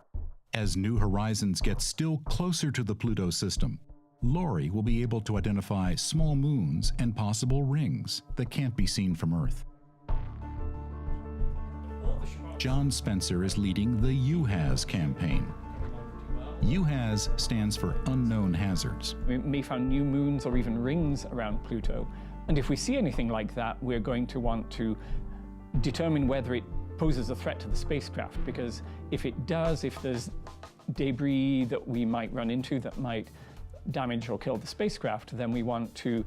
As New Horizons gets still closer to the Pluto system, Lori will be able to identify small moons and possible rings that can't be seen from Earth. John Spencer is leading the UHAZ campaign. UHAZ stands for Unknown Hazards. We may find new moons or even rings around Pluto. And if we see anything like that, we're going to want to determine whether it poses a threat to the spacecraft, because if it does, if there's debris that we might run into that might damage or kill the spacecraft, then we want to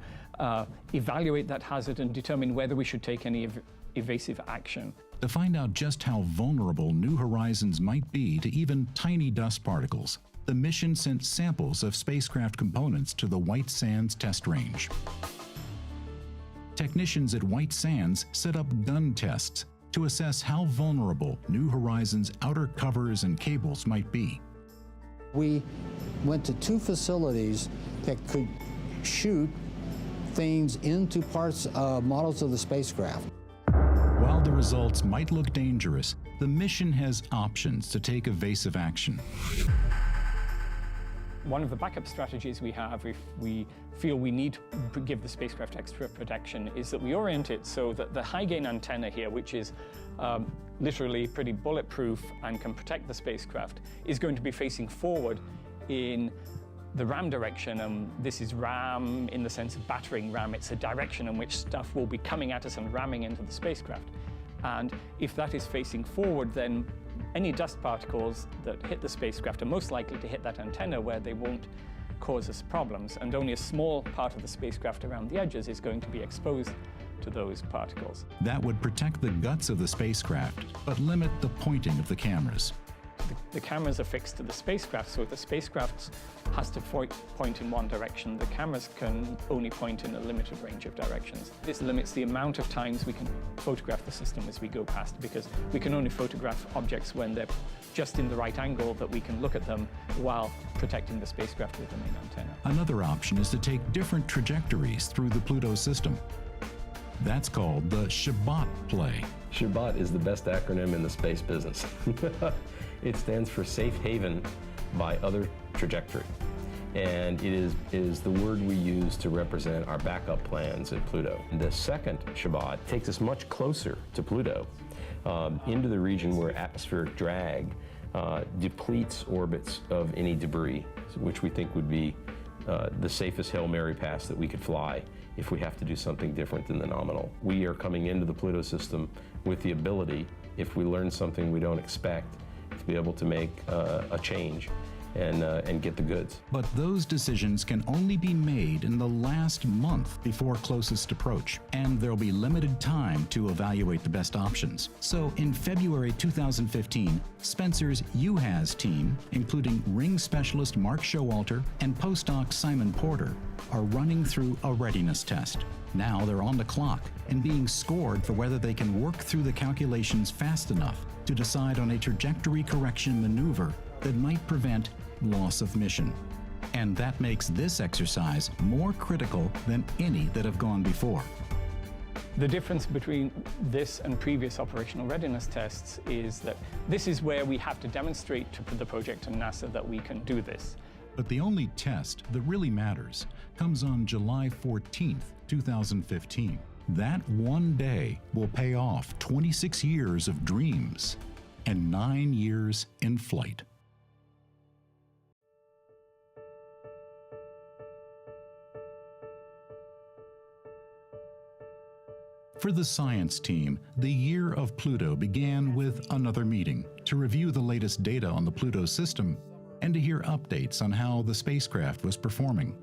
evaluate that hazard and determine whether we should take any evasive action. To find out just how vulnerable New Horizons might be to even tiny dust particles, the mission sent samples of spacecraft components to the White Sands test range. Technicians at White Sands set up gun tests to assess how vulnerable New Horizons' outer covers and cables might be. We went to 2 facilities that could shoot things into parts, models of the spacecraft. While the results might look dangerous, the mission has options to take evasive action. One of the backup strategies we have if we feel we need to give the spacecraft extra protection is that we orient it so that the high-gain antenna here, which is literally pretty bulletproof and can protect the spacecraft, is going to be facing forward in the ram direction. And this is ram in the sense of battering ram. It's a direction in which stuff will be coming at us and ramming into the spacecraft. And if that is facing forward, then any dust particles that hit the spacecraft are most likely to hit that antenna where they won't cause us problems, and only a small part of the spacecraft around the edges is going to be exposed to those particles. That would protect the guts of the spacecraft, but limit the pointing of the cameras. The cameras are fixed to the spacecraft, so if the spacecraft has to point in one direction, the cameras can only point in a limited range of directions. This limits the amount of times we can photograph the system as we go past, because we can only photograph objects when they're just in the right angle that we can look at them while protecting the spacecraft with the main antenna. Another option is to take different trajectories through the Pluto system. That's called the Shabbat play. Shabbat is the best acronym in the space business. It stands for Safe Haven by Other Trajectory. And it is the word we use to represent our backup plans at Pluto. The second Shabbat takes us much closer to Pluto, into the region where atmospheric drag depletes orbits of any debris, which we think would be the safest Hail Mary pass that we could fly if we have to do something different than the nominal. We are coming into the Pluto system with the ability, if we learn something we don't expect, to be able to make a change and get the goods. But those decisions can only be made in the last month before closest approach, and there'll be limited time to evaluate the best options. So in February 2015, Spencer's UHAZ team, including ring specialist Mark Showalter and postdoc Simon Porter, are running through a readiness test. Now they're on the clock and being scored for whether they can work through the calculations fast enough to decide on a trajectory correction maneuver that might prevent loss of mission. And that makes this exercise more critical than any that have gone before. The difference between this and previous operational readiness tests is that this is where we have to demonstrate to the project and NASA that we can do this. But the only test that really matters comes on July 14th, 2015. That one day will pay off 26 years of dreams and 9 years in flight. For the science team, the Year of Pluto began with another meeting to review the latest data on the Pluto system and to hear updates on how the spacecraft was performing.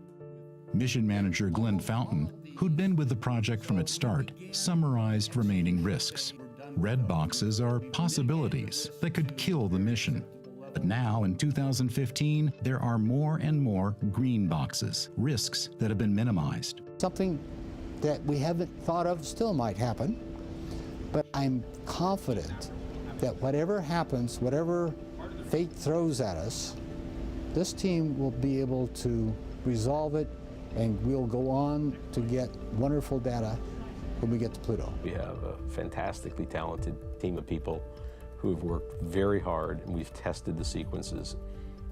Mission manager Glenn Fountain, who'd been with the project from its start, summarized remaining risks. Red boxes are possibilities that could kill the mission. But now, in 2015, there are more and more green boxes, risks that have been minimized. Something that we haven't thought of still might happen, but I'm confident that whatever happens, whatever fate throws at us, this team will be able to resolve it, and we'll go on to get wonderful data when we get to Pluto. We have a fantastically talented team of people who have worked very hard, and we've tested the sequences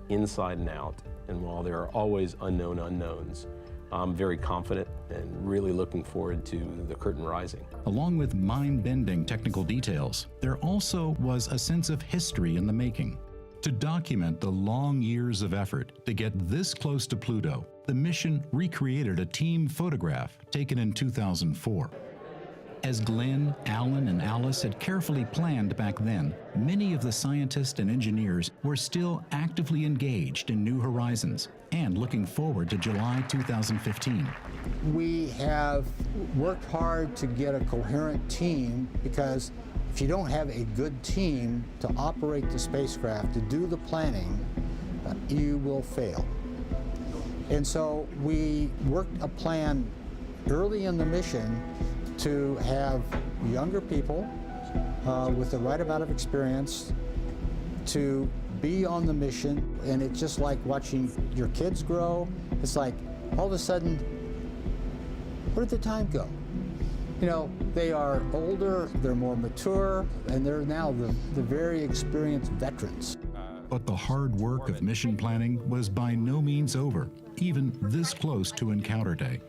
inside and out. And while there are always unknown unknowns, I'm very confident and really looking forward to the curtain rising. Along with mind-bending technical details, there also was a sense of history in the making. To document the long years of effort to get this close to Pluto, the mission recreated a team photograph taken in 2004. As Glenn, Alan, and Alice had carefully planned back then, many of the scientists and engineers were still actively engaged in New Horizons and looking forward to July 2015. We have worked hard to get a coherent team, because if you don't have a good team to operate the spacecraft, to do the planning, you will fail. And so we worked a plan early in the mission to have younger people with the right amount of experience to be on the mission. And it's just like watching your kids grow. It's like all of a sudden, where did the time go? You know, they are older, they're more mature, and they're now the very experienced veterans. But the hard work of mission planning was by no means over, even this close to Encounter Day.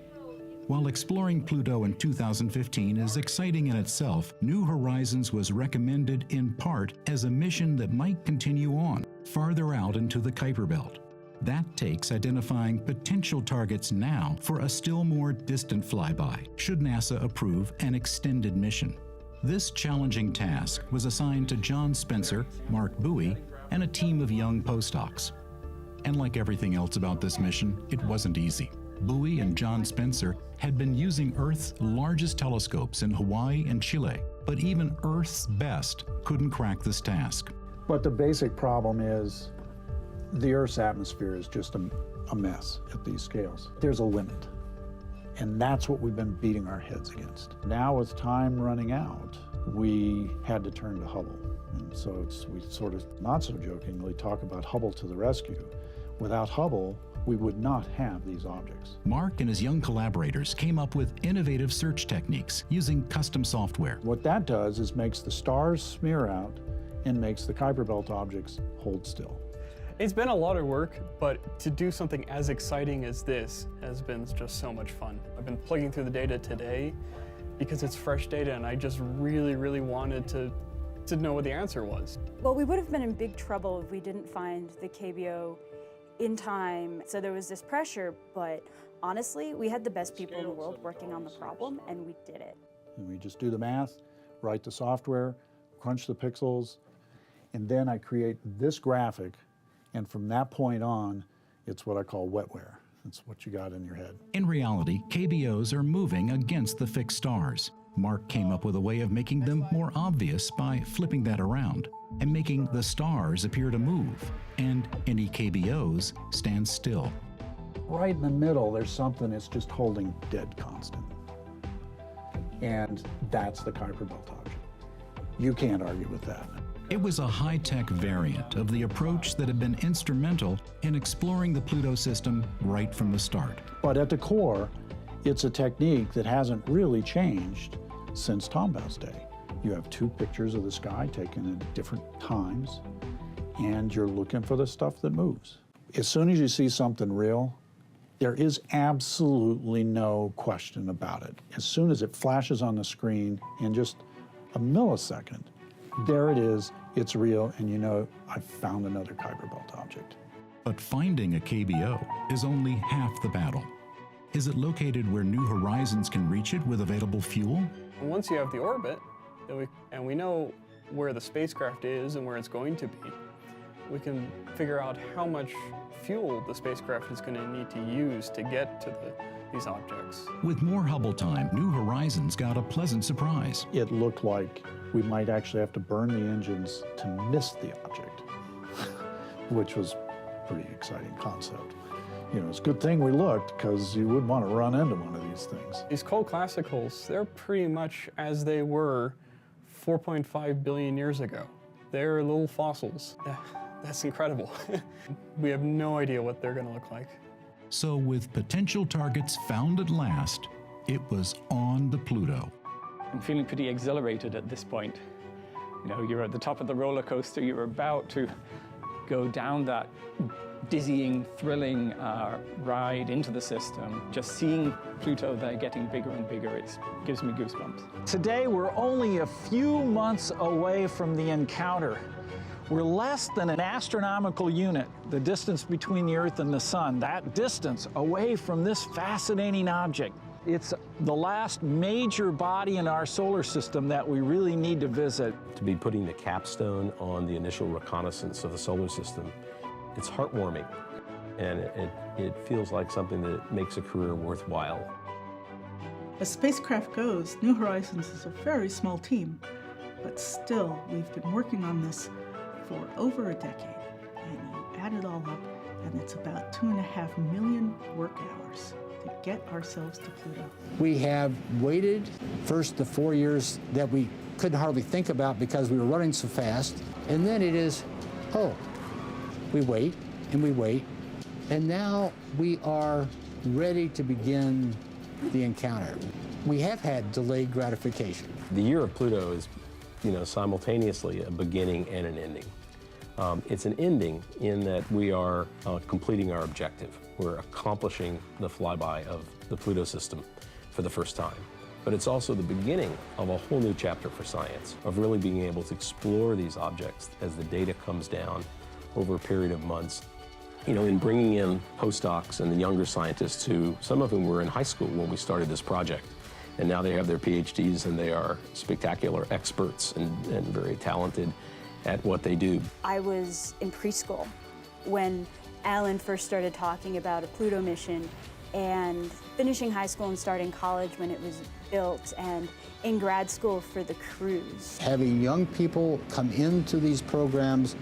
While exploring Pluto in 2015 is exciting in itself, New Horizons was recommended in part as a mission that might continue on, farther out into the Kuiper Belt. That takes identifying potential targets now for a still more distant flyby, should NASA approve an extended mission. This challenging task was assigned to John Spencer, Mark Bowie, and a team of young postdocs. And like everything else about this mission, it wasn't easy. Bowie and John Spencer had been using Earth's largest telescopes in Hawaii and Chile, but even Earth's best couldn't crack this task. But the basic problem is the Earth's atmosphere is just a mess at these scales. There's a limit, and that's what we've been beating our heads against. Now with time running out, we had to turn to Hubble. And so we sort of, not so jokingly, talk about Hubble to the rescue. Without Hubble, we would not have these objects. Mark and his young collaborators came up with innovative search techniques using custom software. What that does is makes the stars smear out and makes the Kuiper Belt objects hold still. It's been a lot of work, but to do something as exciting as this has been just so much fun. I've been plugging through the data today because it's fresh data, and I just really, really wanted to know what the answer was. Well, we would have been in big trouble if we didn't find the KBO in time. So there was this pressure, but honestly, we had the best people in the world working on the problem, and we did it. And we just do the math, write the software, crunch the pixels, and then I create this graphic, and from that point on, it's what I call wetware. It's what you got in your head. In reality, KBOs are moving against the fixed stars. Mark came up with a way of making them more obvious by flipping that around and making the stars appear to move, and any KBOs stand still. Right in the middle, there's something that's just holding dead constant. And that's the Kuiper Belt object. You can't argue with that. It was a high-tech variant of the approach that had been instrumental in exploring the Pluto system right from the start. But at the core, it's a technique that hasn't really changed since Tombaugh's day. You have two pictures of the sky taken at different times, and you're looking for the stuff that moves. As soon as you see something real, there is absolutely no question about it. As soon as it flashes on the screen in just a millisecond, there it is, it's real, and you know, I've found another Kuiper Belt object. But finding a KBO is only half the battle. Is it located where New Horizons can reach it with available fuel? Once you have the orbit, and we know where the spacecraft is and where it's going to be, we can figure out how much fuel the spacecraft is going to need to use to get to these objects. With more Hubble time, New Horizons got a pleasant surprise. It looked like we might actually have to burn the engines to miss the object, which was a pretty exciting concept. You know, it's a good thing we looked, because you wouldn't want to run into one of these things. These cold classicals, they're pretty much as they were 4.5 billion years ago. They're little fossils. That's incredible. We have no idea what they're going to look like. So with potential targets found at last, it was on to Pluto. I'm feeling pretty exhilarated at this point. You know, you're at the top of the roller coaster, you're about to go down that dizzying, thrilling ride into the system. Just seeing Pluto there getting bigger and bigger, it gives me goosebumps. Today, we're only a few months away from the encounter. We're less than an astronomical unit, the distance between the Earth and the Sun, that distance away from this fascinating object. It's the last major body in our solar system that we really need to visit. To be putting the capstone on the initial reconnaissance of the solar system, it's heartwarming, and it feels like something that makes a career worthwhile. As spacecraft goes, New Horizons is a very small team, but still, we've been working on this for over a decade, and you add it all up, and it's about 2.5 million work hours to get ourselves to Pluto. We have waited first the 4 years that we couldn't hardly think about because we were running so fast, and then it is, oh, we wait and we wait, and now we are ready to begin the encounter. We have had delayed gratification. The Year of Pluto is, simultaneously a beginning and an ending. It's an ending in that we are completing our objective. We're accomplishing the flyby of the Pluto system for the first time. But it's also the beginning of a whole new chapter for science, of really being able to explore these objects as the data comes down over a period of months. In bringing in postdocs and the younger scientists who, some of whom were in high school when we started this project, and now they have their PhDs and they are spectacular experts and very talented at what they do. I was in preschool when Alan first started talking about a Pluto mission, and finishing high school and starting college when it was built, and in grad school for the cruise. Having young people come into these programs,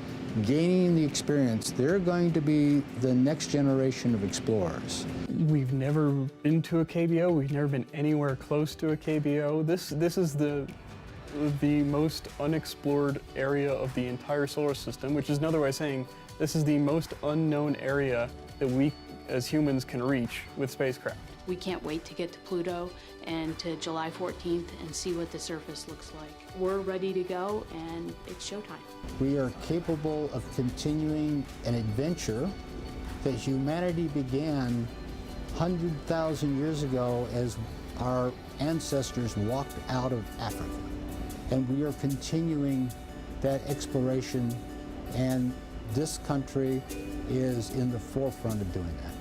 gaining the experience, they're going to be the next generation of explorers. We've never been to a KBO. We've never been anywhere close to a KBO. This is the most unexplored area of the entire solar system, which is another way of saying this is the most unknown area that we as humans can reach with spacecraft. We can't wait to get to Pluto and to July 14th and see what the surface looks like. We're ready to go, and it's showtime. We are capable of continuing an adventure that humanity began 100,000 years ago as our ancestors walked out of Africa. And we are continuing that exploration, and this country is in the forefront of doing that.